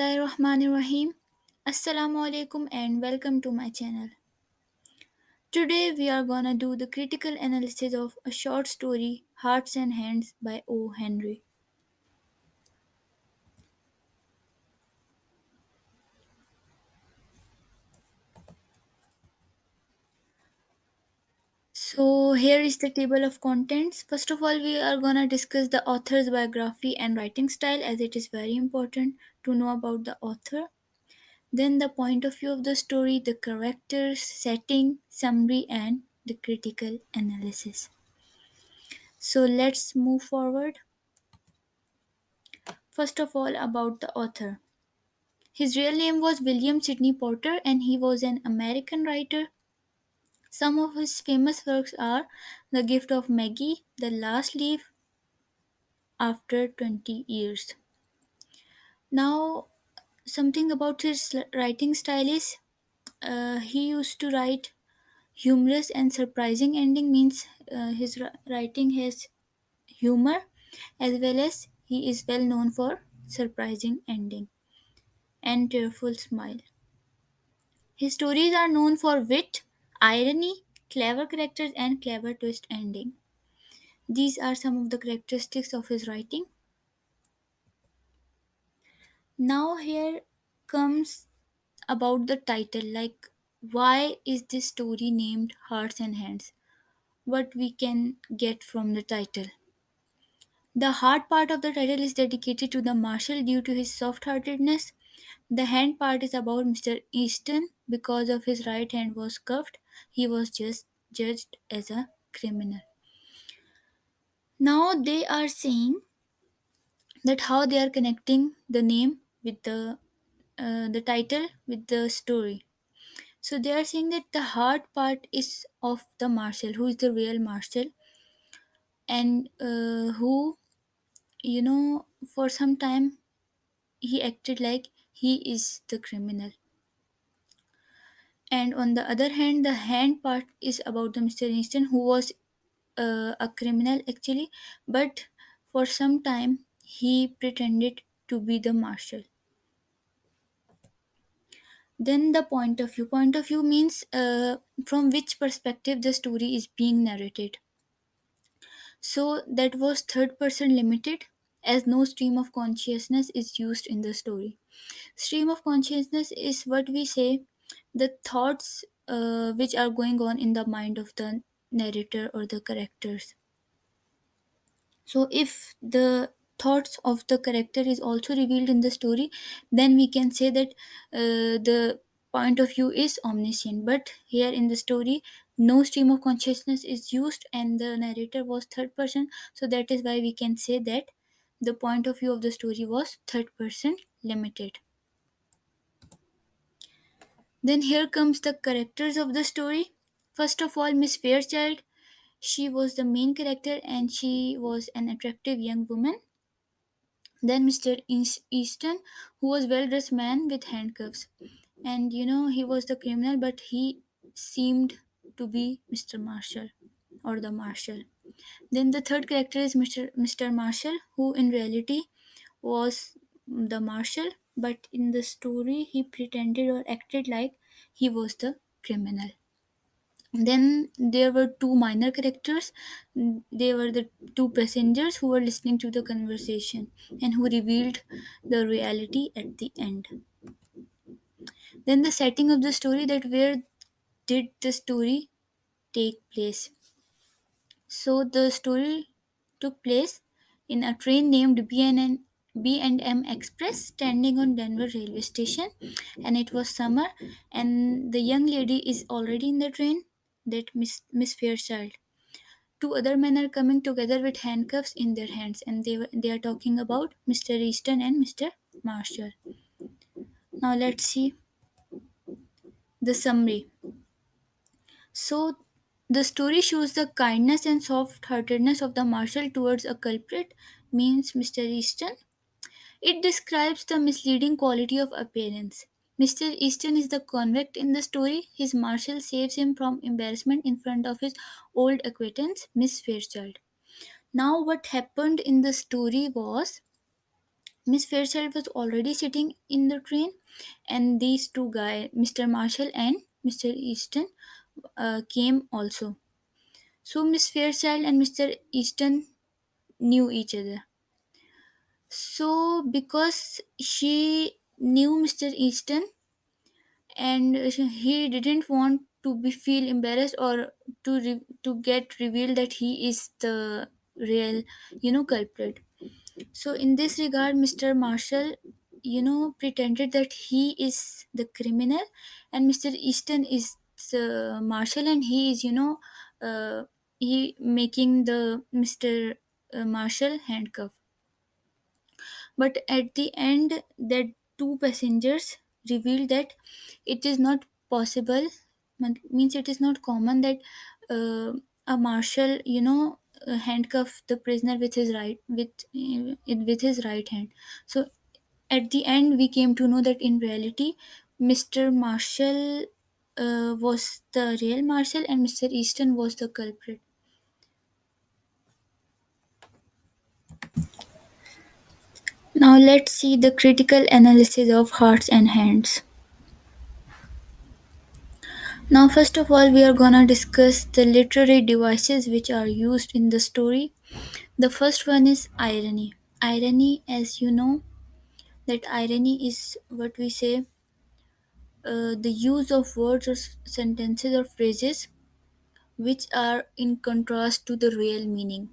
Bismillahirrahmanirrahim. Assalamu alaikum and welcome to my channel. Today we are gonna do the critical analysis of a short story, Hearts and Hands by OHenry. So here is the table of contents. First of all, we are gonna discuss the author's biography and writing style as it is very important to know about the author. Then the point of view of the story, the characters, setting, summary and the critical analysis. So let's move forward. First of all, about the author. His real name was William Sidney Porter and he was an American writer. Some of his famous works are The Gift of Maggie, The Last Leaf, After 20 Years. Now, something about his writing style is he used to write humorous and surprising ending means his writing has humor as well as he is well known for surprising ending and tearful smile. His stories are known for wit, irony, clever characters, and clever twist ending. These are some of the characteristics of his writing. Now here comes about the title, like why is this story named Hearts and Hands? What we can get from the title. The heart part of the title is dedicated to the marshal due to his soft-heartedness. The hand part is about Mr. Easton. Because of his right hand was cuffed, he was just judged as a criminal. Now they are saying that how they are connecting the name with the title with the story. So they are saying that the hard part is of the marshal, who is the real marshal, and who for some time he acted like he is the criminal. And on the other hand, the hand part is about the Mr. Easton, who was a criminal actually, but for some time he pretended to be the marshal. Then the point of view. Point of view means from which perspective the story is being narrated. So that was third person limited, as no stream of consciousness is used in the story. Stream of consciousness is what we say the thoughts which are going on in the mind of the narrator or the characters. So if the thoughts of the character is also revealed in the story, then we can say that the point of view is omniscient. But here in the story, no stream of consciousness is used and the narrator was third person. So that is why we can say that the point of view of the story was third person limited. Then here comes the characters of the story. First of all, Miss Fairchild. She was the main character and she was an attractive young woman. Then Mr. Easton, who was well-dressed man with handcuffs, and he was the criminal, but he seemed to be Mr. Marshall or the Marshal. Then the third character is Mr. Marshall, who in reality was the Marshal, but in the story he pretended or acted like he was the criminal. Then there were two minor characters. They were the two passengers who were listening to the conversation and who revealed the reality at the end. Then the setting of the story, that where did the story take place? So the story took place in a train named B&M Express standing on Denver railway station, and it was summer and the young lady is already in the train, that Miss Fairchild. Two other men are coming together with handcuffs in their hands and they are talking about Mr. Easton and Mr. Marshall. Now let's see the summary. So the story shows the kindness and soft-heartedness of the marshal towards a culprit, means Mr. Easton. It describes the misleading quality of appearance. Mr. Easton is the convict in the story. His marshal saves him from embarrassment in front of his old acquaintance, Miss Fairchild. Now, what happened in the story was Miss Fairchild was already sitting in the train, and these two guys, Mr. Marshall and Mr. Easton, came also. So Miss Fairchild and Mr. Easton knew each other. So because she knew Mr. Easton, and he didn't want to be feel embarrassed or to get revealed that he is the real culprit. So in this regard, Mr. Marshall pretended that he is the criminal, and Mr. Easton is the marshal, and he is he making the Mr. Marshall handcuff. But at the end, that two passengers revealed that it is not possible, means it is not common that a marshal, handcuff the prisoner with his with his right hand. So at the end, we came to know that in reality, Mr. Marshall was the real marshal, and Mr. Easton was the culprit. Now let's see the critical analysis of hearts and hands. Now, first of all, we are gonna discuss the literary devices which are used in the story. The first one is irony. Irony, as you know, that irony is what we say, the use of words or sentences or phrases which are in contrast to the real meaning.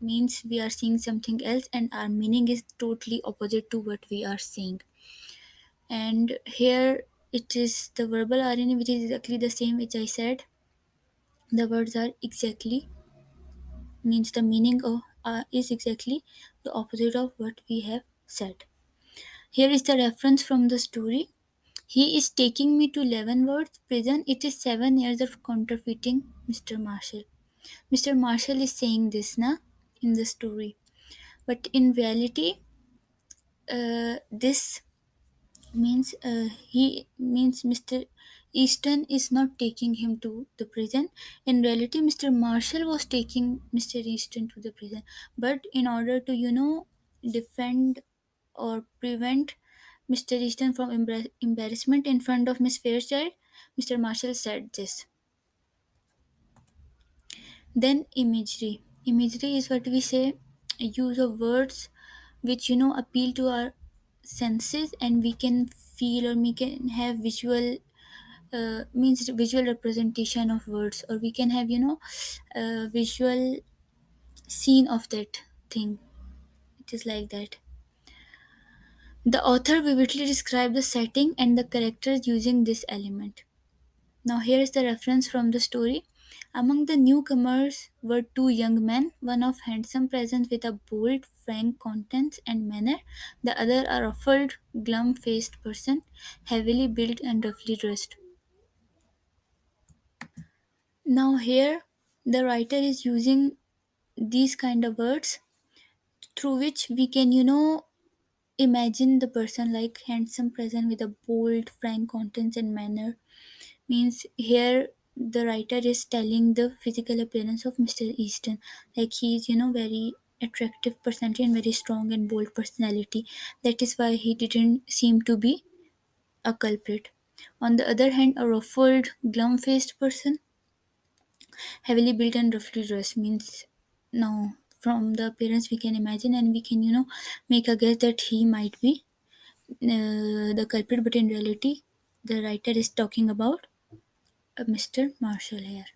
Means we are seeing something else and our meaning is totally opposite to what we are seeing. And here it is the verbal irony, which is exactly the same which I said. The words are exactly, means the meaning of is exactly the opposite of what we have said. Here is the reference from the story. He is taking me to Leavenworth prison. It is 7 years of counterfeiting, Mr. Marshall. Mr. Marshall is saying this na in the story. But in reality, this he means Mr. Easton is not taking him to the prison. In reality, Mr. Marshall was taking Mr. Easton to the prison. But in order to defend or prevent Mr. Easton from embarrassment in front of Miss Fairchild, Mr. Marshall said this. Then imagery. Imagery is what we say, a use of words which appeal to our senses, and we can feel or we can have visual, means visual representation of words, or we can have visual scene of that thing. It is like that. The author vividly described the setting and the characters using this element. Now, here is the reference from the story. Among the newcomers were two young men, one of handsome presence with a bold, frank countenance and manner, the other a ruffled, glum faced person, heavily built and roughly dressed. Now, here the writer is using these kind of words through which we can, imagine the person like handsome present with a bold, frank countenance and manner. Means here the writer is telling the physical appearance of Mr. Easton, like he is very attractive personality and very strong and bold personality. That is why he didn't seem to be a culprit. On the other hand, a ruffled, glum faced person, heavily built and roughly dressed, means now from the appearance we can imagine and we can make a guess that he might be the culprit, but in reality the writer is talking about Mr. Marshall here.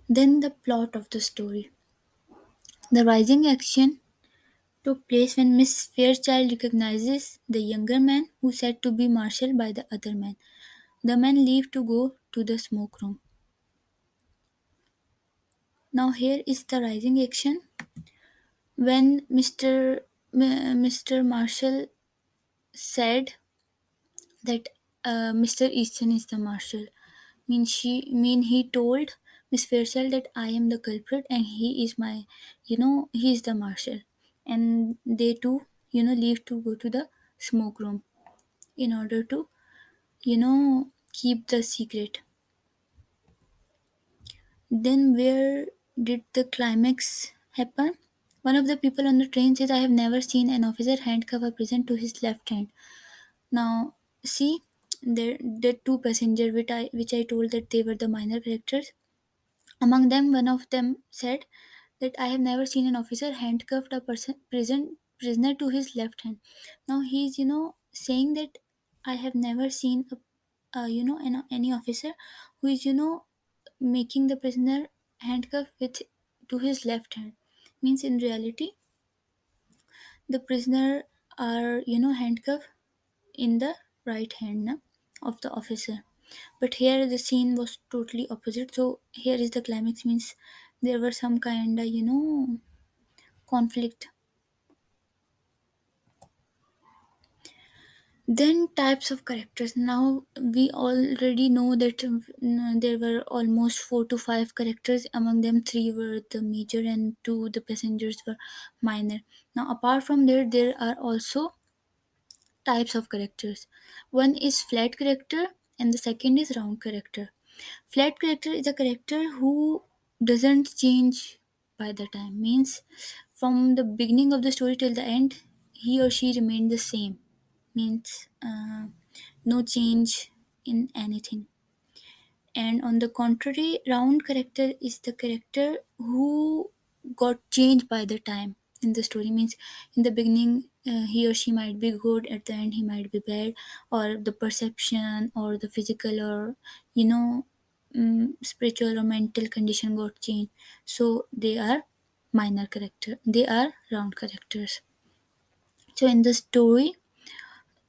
Then the plot of the story. The rising action took place when Miss Fairchild recognizes the younger man who said to be Marshall by the other man. The men leave to go to the smoke room. Now here is the rising action. When Mr. Marshall said that Mr. Easton is the marshal, he told Miss Fairchild that I am the culprit and he is my, he is the marshal, and they two leave to go to the smoke room in order to keep the secret. Then where did the climax happen? One of the people on the train says, I have never seen an officer handcuff a prisoner to his left hand. Now, see, there the two passengers which I told that they were the minor characters. Among them, one of them said that I have never seen an officer handcuffed a prisoner to his left hand. Now he's saying that I have never seen any officer who is making the prisoner handcuff with to his left hand. Means in reality, the prisoner are handcuffed in the right hand na, of the officer. But here the scene was totally opposite. So here is the climax. Means there were some kind of conflict. Then types of characters. Now we already know that there were almost 4 to 5 characters. Among them, three were the major and two the passengers were minor. Now apart from there are also types of characters. One is flat character and the second is round character. Flat character is a character who doesn't change by the time. Means from the beginning of the story till the end, he or she remained the same. Means no change in anything. And on the contrary, round character is the character who got changed by the time in the story. Means in the beginning, he or she might be good, at the end he might be bad, or the perception or the physical or you know spiritual or mental condition got changed. So they are minor character, they are round characters. So in the story,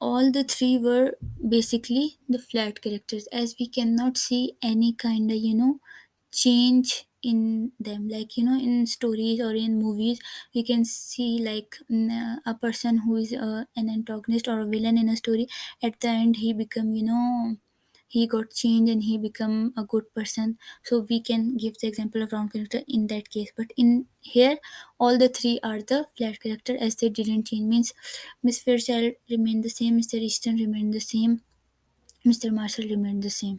all the three were basically the flat characters, as we cannot see any kind of change in them. Like in stories or in movies, we can see like a person who is an antagonist or a villain in a story. At the end he become he got changed and he become a good person. So we can give the example of round character in that case. But in here, all the three are the flat character, as they didn't change. Means Miss Fairchild remained the same, Mr. Easton remained the same, Mr. Marshall remained the same.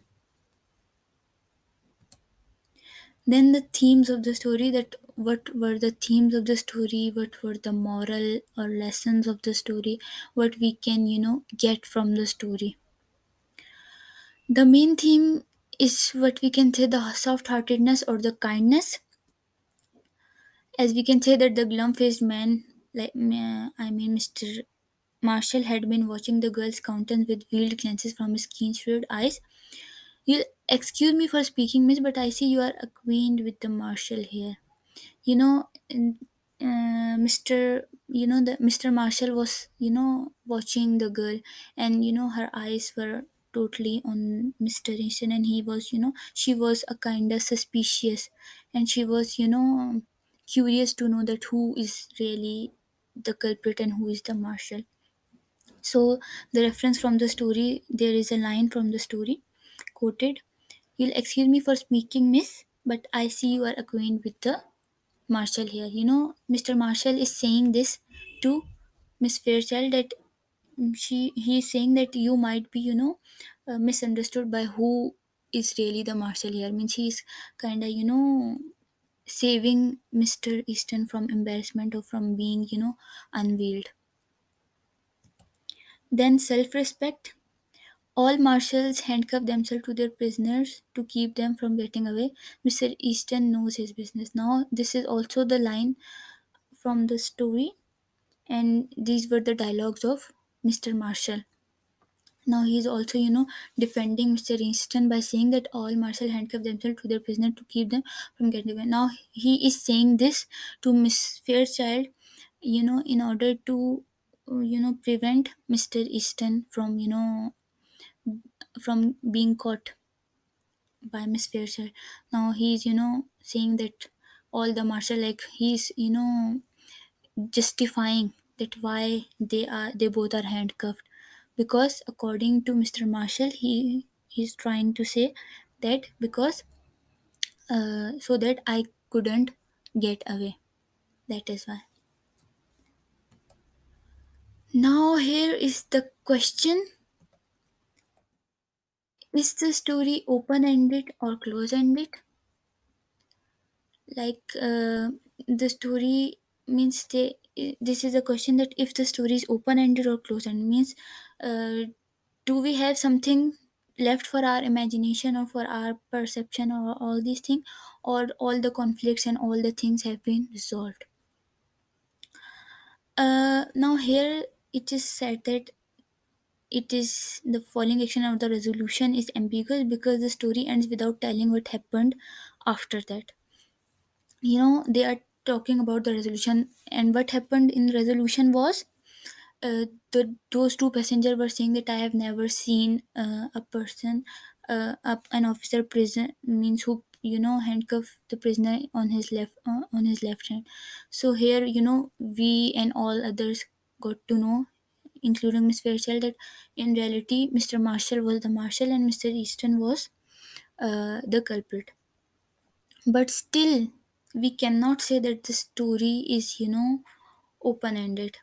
Then the themes of the story, that what were the themes of the story, what were the moral or lessons of the story, what we can get from the story. The main theme is what we can say, the soft heartedness or the kindness. As we can say that the glum faced man, like Mr. Marshall, had been watching the girl's countenance with veiled glances from his keen shrewd eyes. You excuse me for speaking, miss, but I see you are acquainted with the Marshall here. You know, Mr. The Mr. Marshall was watching the girl, and her eyes were totally on Mr. Easton, and he was she was a kind of suspicious, and she was curious to know that who is really the culprit and who is the Marshall. So the reference from the story, there is a line from the story quoted. You'll excuse me for speaking, miss, but I see you are acquainted with the Marshall here. Mr. Marshall is saying this to Miss Fairchild, that he is saying that you might be, misunderstood by who is really the Marshall here. Means he's kind of, saving Mr. Easton from embarrassment or from being, unveiled. Then self-respect. All marshals handcuff themselves to their prisoners to keep them from getting away. Mr. Easton knows his business. Now, this is also the line from the story, and these were the dialogues of Mr. Marshall. Now he is also, defending Mr. Easton by saying that all Marshall handcuff themselves to their prisoner to keep them from getting away. Now he is saying this to Miss Fairchild, in order to, prevent Mr. Easton from, from being caught by Miss Fairchild. Now he's, saying that all the Marshall, like he's, justifying that why they both are handcuffed, because according to Mr. Marshall, he's trying to say that because so that I couldn't get away, that is why. Now here is the question: is the story open ended or close ended? Like the story, means they, this is a question that if the story is open ended or closed ended, means uh, do we have something left for our imagination or for our perception or all these things, or all the conflicts and all the things have been resolved. Now here it is said that it is the following action of the resolution is ambiguous because the story ends without telling what happened after that. They are talking about the resolution, and what happened in resolution was, those two passengers were saying that I have never seen a person, an officer prison means who handcuff the prisoner on his left hand. So here we and all others got to know, including Miss Fairchild, that in reality Mr. Marshall was the marshal and Mr. Easton was the culprit. But still, we cannot say that the story is open ended,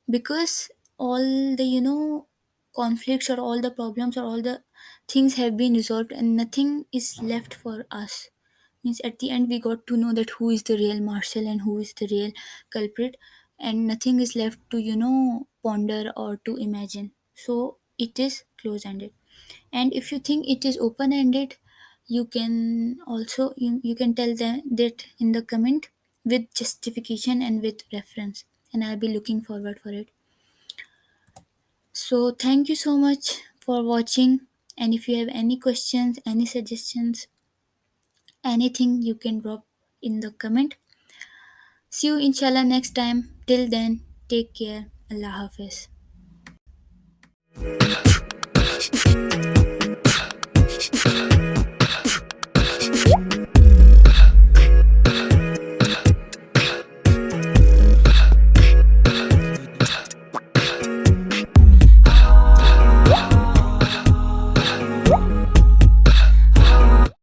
because all the conflicts or all the problems or all the things have been resolved and nothing is left for us. Means at the end we got to know that who is the real marshal and who is the real culprit, and nothing is left to ponder or to imagine. So it is close ended. And if you think it is open ended, you can also you can tell them that in the comment with justification and with reference, and I'll be looking forward for it. So thank you so much for watching, and if you have any questions, any suggestions, anything, you can drop in the comment. See you inshallah next time. Till then, take care. Allah Hafiz.